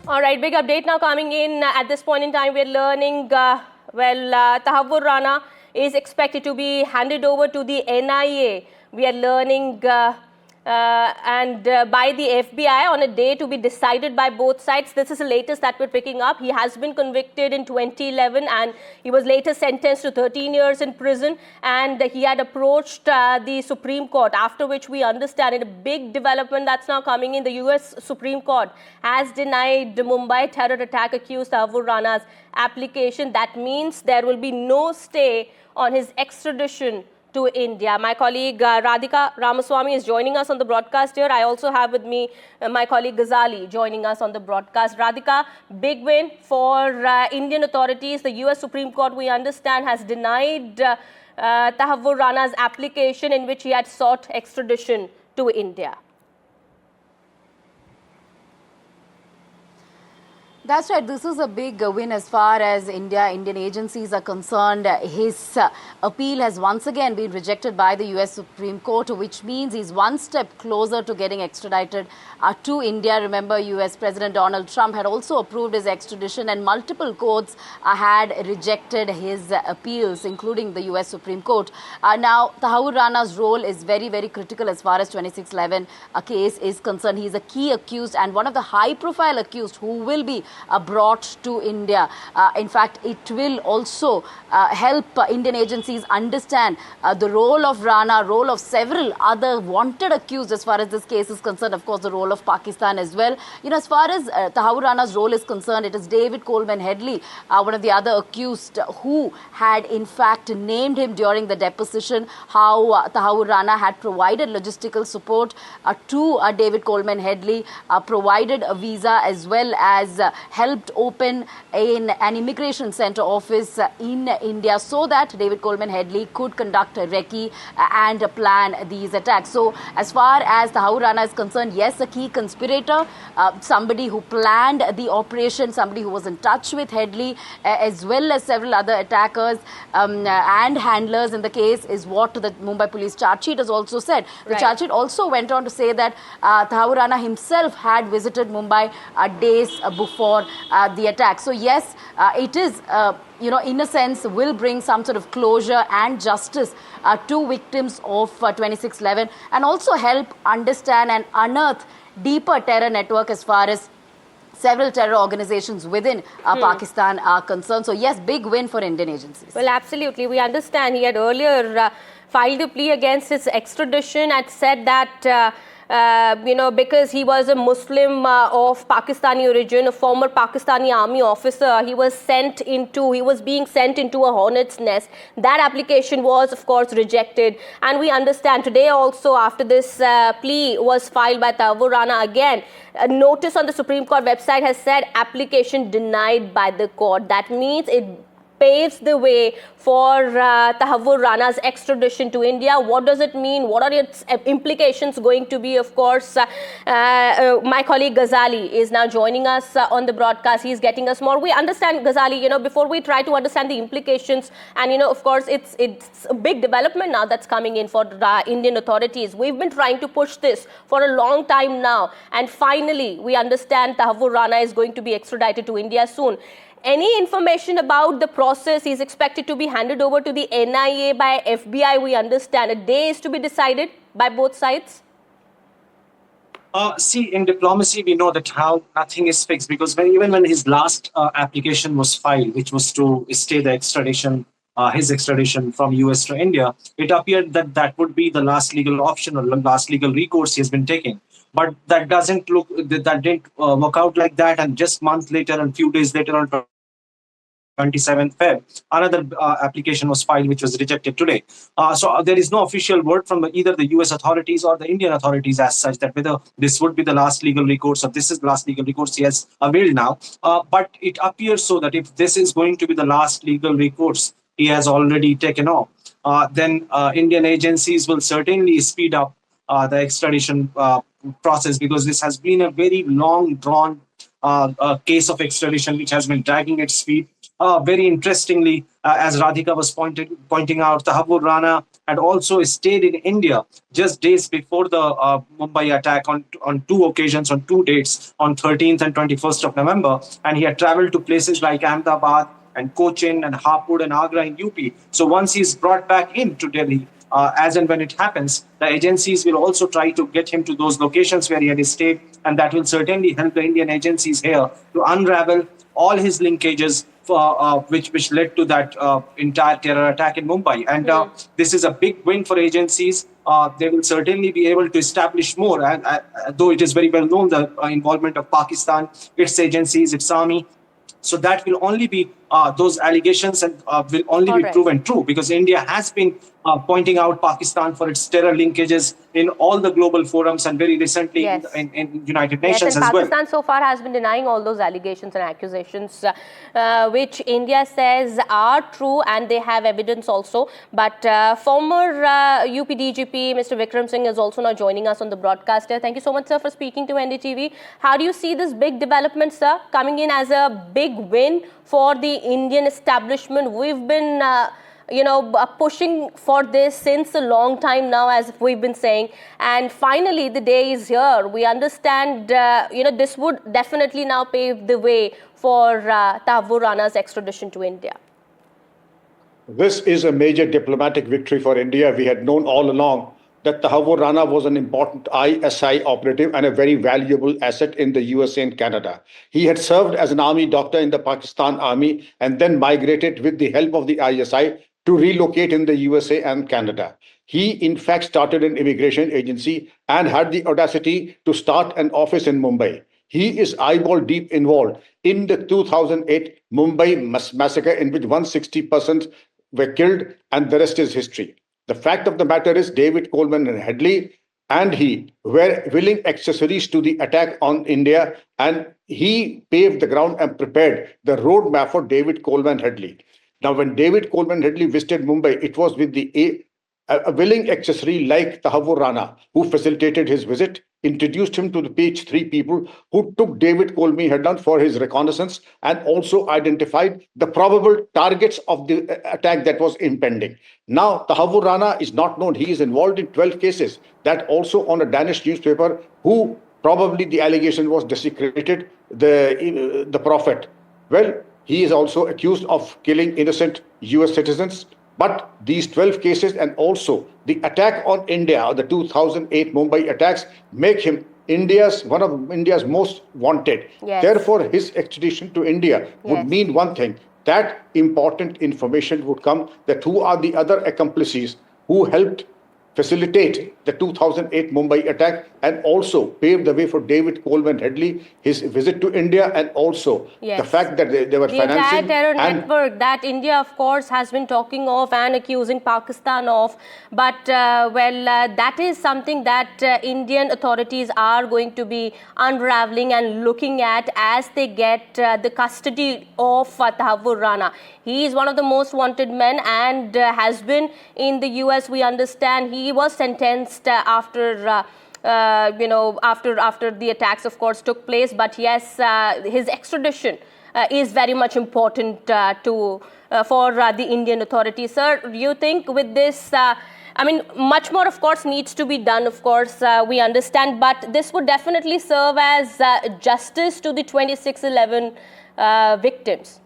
All right, big update now coming in. At this point in time, we're learning, Tahawwur Rana is expected to be handed over to the NIA. We are learning by the FBI on a day to be decided by both sides. This is the latest that we're picking up. He has been convicted in 2011 and he was later sentenced to 13 years in prison, and he had approached the Supreme Court, after which we understand in a big development that's now coming in. The US Supreme Court has denied the Mumbai terror attack accused Tahawwur Rana's application. That means there will be no stay on his extradition to India. My colleague Radhika Ramaswamy is joining us on the broadcast here. I also have with me my colleague Ghazali joining us on the broadcast. Radhika, big win for Indian authorities. The US Supreme Court, we understand, has denied Tahawwur Rana's application in which he had sought extradition to India. That's right. This is a big win as far as Indian agencies are concerned. His appeal has once again been rejected by the US Supreme Court, which means he's one step closer to getting extradited to India. Remember, US President Donald Trump had also approved his extradition, and multiple courts had rejected his appeals, including the US Supreme Court. Now, Tahawwur Rana's role is very, very critical as far as 2611 case is concerned. He's a key accused and one of the high-profile accused who will be brought to India. In fact, it will also help Indian agencies understand the role of Rana, role of several other wanted accused as far as this case is concerned. Of course, the role of Pakistan as well. You know, as far as Tahawwur Rana's role is concerned, it is David Coleman Headley, one of the other accused, who had in fact named him during the deposition, how Tahawwur Rana had provided logistical support to David Coleman Headley, provided a visa as well as helped open an immigration center office in India so that David Coleman Headley could conduct a recce and plan these attacks. So as far as Tahawwur Rana is concerned, yes, a key conspirator, somebody who planned the operation, somebody who was in touch with Headley, as well as several other attackers and handlers in the case, is what the Mumbai police charge sheet has also said. The charge sheet also went on to say that Tahawwur Rana himself had visited Mumbai days before the attack. So yes, it is, in a sense, will bring some sort of closure and justice to victims of 2611, and also help understand and unearth deeper terror network as far as several terror organizations within Pakistan are concerned. So yes, big win for Indian agencies. Well, absolutely. We understand he had earlier filed a plea against his extradition and said that because he was a Muslim of Pakistani origin, a former Pakistani army officer, he was being sent into a hornet's nest. That application was, of course, rejected. And we understand today also, after this plea was filed by Tahawwur Rana, again, a notice on the Supreme Court website has said application denied by the court. That means it paves the way for Tahawwur Rana's extradition to India. What does it mean? What are its implications going to be? Of course, my colleague Ghazali is now joining us on the broadcast. He's getting us more. We understand, Ghazali, before we try to understand the implications, and, of course, it's a big development now that's coming in for Indian authorities. We've been trying to push this for a long time now, and finally, we understand Tahawwur Rana is going to be extradited to India soon. Any information about the process? He's expected to be handed over to the NIA by FBI, we understand. A day is to be decided by both sides? See, in diplomacy, we know that how nothing is fixed, because even when his last application was filed, which was to stay the extradition, his extradition from US to India, it appeared that that would be the last legal option or last legal recourse he has been taking. But that didn't work out like that. And just months later and few days later, on 27th Feb, another application was filed, which was rejected today. So there is no official word from either the US authorities or the Indian authorities as such that whether this would be the last legal recourse or this is the last legal recourse he has availed now. But it appears so that if this is going to be the last legal recourse he has already taken off, then Indian agencies will certainly speed up the extradition process, because this has been a very long drawn case of extradition which has been dragging its feet. Very interestingly, as Radhika was pointing out, Tahawwur Rana and also stayed in India just days before the Mumbai attack on two occasions, on two dates, on 13th and 21st of November. And he had traveled to places like Ahmedabad and Cochin and Hapur and Agra in UP. So once he's brought back into Delhi, as and when it happens, the agencies will also try to get him to those locations where he had stayed, and that will certainly help the Indian agencies here to unravel all his linkages which led to that entire terror attack in Mumbai. And this is a big win for agencies. They will certainly be able to establish more, though it is very well known the involvement of Pakistan, its agencies, its army. So that will only be those allegations and will only be proven true, because India has been pointing out Pakistan for its terror linkages in all the global forums and very recently in United Nations and as well. Pakistan so far has been denying all those allegations and accusations which India says are true, and they have evidence also. But former UP DGP Mr. Vikram Singh is also now joining us on the broadcast here. Thank you so much, sir, for speaking to NDTV. How do you see this big development, sir, coming in as a big win for the Indian establishment? We've been pushing for this since a long time now, as we've been saying, and finally the day is here. We understand this would definitely now pave the way for Tahawwur Rana's extradition to India. This is a major diplomatic victory for India. We had known all along that Tahawwur Rana was an important ISI operative and a very valuable asset in the USA and Canada. He had served as an army doctor in the Pakistan Army and then migrated with the help of the ISI to relocate in the USA and Canada. He, in fact, started an immigration agency and had the audacity to start an office in Mumbai. He is eyeball deep involved in the 2008 Mumbai massacre, in which 160 persons were killed, and the rest is history. The fact of the matter is David Coleman and Headley and he were willing accessories to the attack on India, and he paved the ground and prepared the roadmap for David Coleman Headley. Now, when David Coleman Headley visited Mumbai, it was with a willing accessory like Tahawwur Rana, who facilitated his visit, introduced him to the page 3 people who took David Coleman Headley for his reconnaissance and also identified the probable targets of the attack that was impending. Now, Tahawwur Rana is not known. He is involved in 12 cases. That also on a Danish newspaper, who probably the allegation was desecrated the prophet. Well, he is also accused of killing innocent US citizens. But these 12 cases and also the attack on India, the 2008 Mumbai attacks, make him one of India's most wanted. Yes. Therefore, his extradition to India would mean one thing, that important information would come, that who are the other accomplices who helped facilitate the 2008 Mumbai attack and also paved the way for David Coleman Headley, his visit to India, and also the fact that they were financing. The entire terror network that India, of course, has been talking of and accusing Pakistan of. But, that is something that Indian authorities are going to be unraveling and looking at as they get the custody of Tahawwur Rana. He is one of the most wanted men and has been in the US. We understand he was sentenced after the attacks, of course, took place. But yes, his extradition is very much important for the Indian authorities. Sir, do you think with this, much more, of course, needs to be done, of course, we understand, but this would definitely serve as justice to the 2611 victims?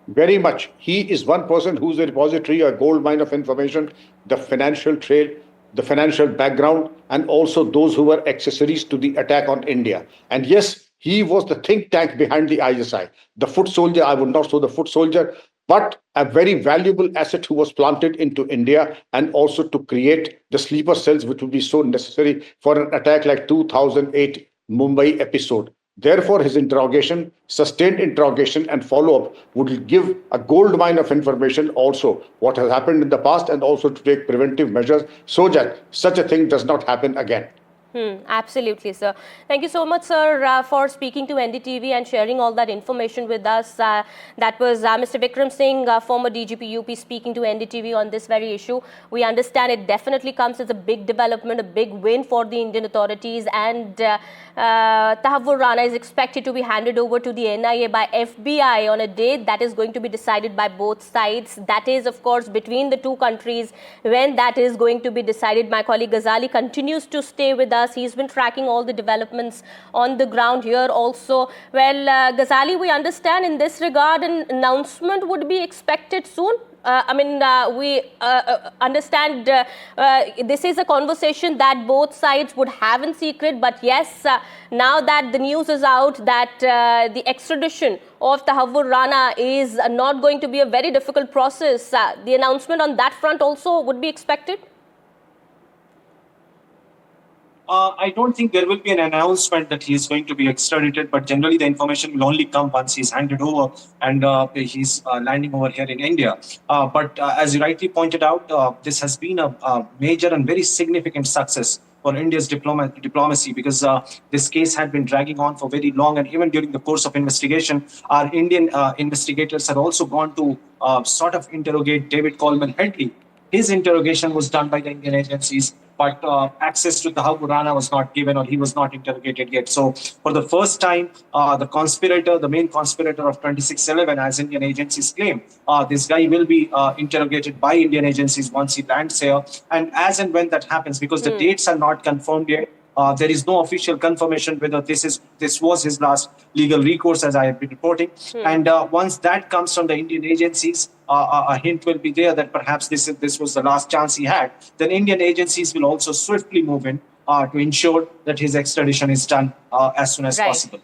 Very much. He is one person who's a repository, a gold mine of information, the financial trail, the financial background, and also those who were accessories to the attack on India. And yes, he was the think tank behind the ISI, the foot soldier. I would not say the foot soldier, but a very valuable asset who was planted into India, and also to create the sleeper cells which would be so necessary for an attack like 2008 Mumbai episode. Therefore, his interrogation, sustained interrogation and follow-up would give a gold mine of information also what has happened in the past, and also to take preventive measures so that such a thing does not happen again. Absolutely, sir. Thank you so much, sir, for speaking to NDTV and sharing all that information with us. That was Mr. Vikram Singh, former DGP UP, speaking to NDTV on this very issue. We understand it definitely comes as a big development, a big win for the Indian authorities, and Tahawwur Rana is expected to be handed over to the NIA by FBI on a date that is going to be decided by both sides. That is, of course, between the two countries. When that is going to be decided, my colleague Ghazali continues to stay with us. He's been tracking all the developments on the ground here also. Well, Ghazali, we understand in this regard an announcement would be expected soon. We understand this is a conversation that both sides would have in secret. But yes, now that the news is out that the extradition of Tahawwur Rana is not going to be a very difficult process, the announcement on that front also would be expected? I don't think there will be an announcement that he is going to be extradited, but generally the information will only come once he's handed over and he's landing over here in India. But as you rightly pointed out, this has been a major and very significant success for India's diplomacy, because this case had been dragging on for very long, and even during the course of investigation, our Indian investigators had also gone to sort of interrogate David Coleman Headley. His interrogation was done by the Indian agencies, but access to Tahawwur Rana was not given, or he was not interrogated yet. So for the first time, the main conspirator of 2611, as Indian agencies claim, this guy will be interrogated by Indian agencies once he lands here. And as and when that happens, because the dates are not confirmed yet, there is no official confirmation whether this was his last legal recourse, as I have been reporting. And once that comes from the Indian agencies, a hint will be there that perhaps this was the last chance he had. Then Indian agencies will also swiftly move in to ensure that his extradition is done as soon as possible.